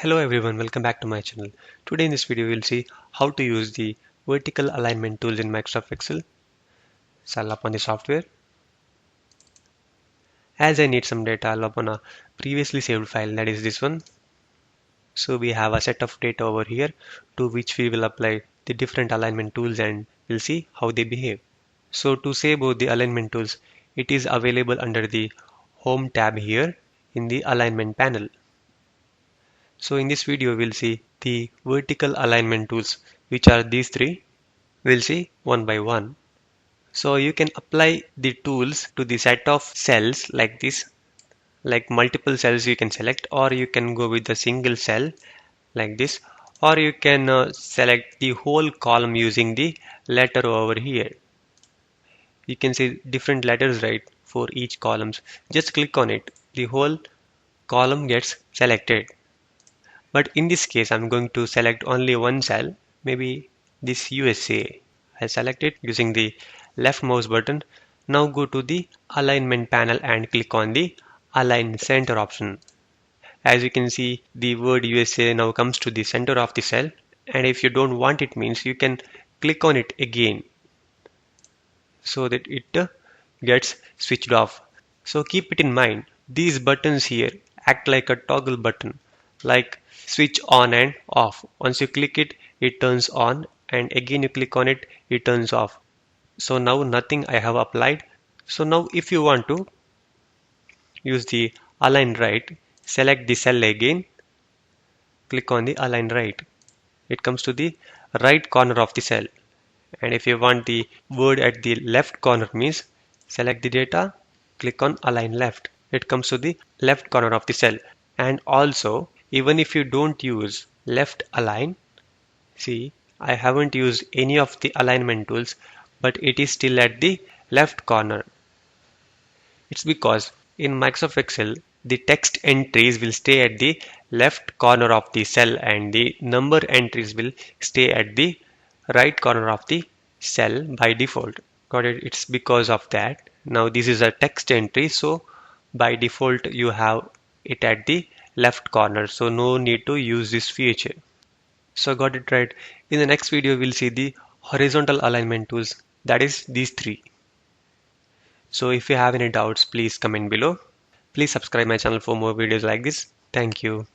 Hello everyone, welcome back to my channel. Today in this video we'll see how to use the vertical alignment tools in Microsoft Excel. So I'll open the software. As I need some data, I'll open a previously saved file, that is this one. So we have a set of data over here to which we will apply the different alignment tools and we'll see how they behave. So to save both the alignment tools, it is available under the Home tab here in the alignment panel. So in this video, we'll see the vertical alignment tools, which are these three. We'll see one by one. So you can apply the tools to the set of cells like this, like multiple cells you can select, or you can go with a single cell like this, or you can select the whole column using the letter over here. You can see different letters, right, for each columns. Just click on it. The whole column gets selected. But in this case, I'm going to select only one cell, maybe this USA. I select it using the left mouse button. Now go to the alignment panel and click on the align center option. As you can see, the word USA now comes to the center of the cell. And if you don't want it means you can click on it again so that it gets switched off. So keep it in mind. These buttons here act like a toggle button, like switch on and off. Once you click it, it turns on, and again you click on it, it turns off. So now nothing I have applied. So now if you want to use the align right, select the cell again, click on the align right. It comes to the right corner of the cell. And if you want the word at the left corner means select the data, click on align left. It comes to the left corner of the cell. And also, even if you don't use left align, see, I haven't used any of the alignment tools, but it is still at the left corner. It's because in Microsoft Excel, the text entries will stay at the left corner of the cell and the number entries will stay at the right corner of the cell by default. Got it? It's because of that. Now this is a text entry, so by default you have it at the left corner, so no need to use this feature. So got it right. In the next video we'll see the horizontal alignment tools, that is these three. So if you have any doubts, please comment below. Please subscribe my channel for more videos like this. Thank you.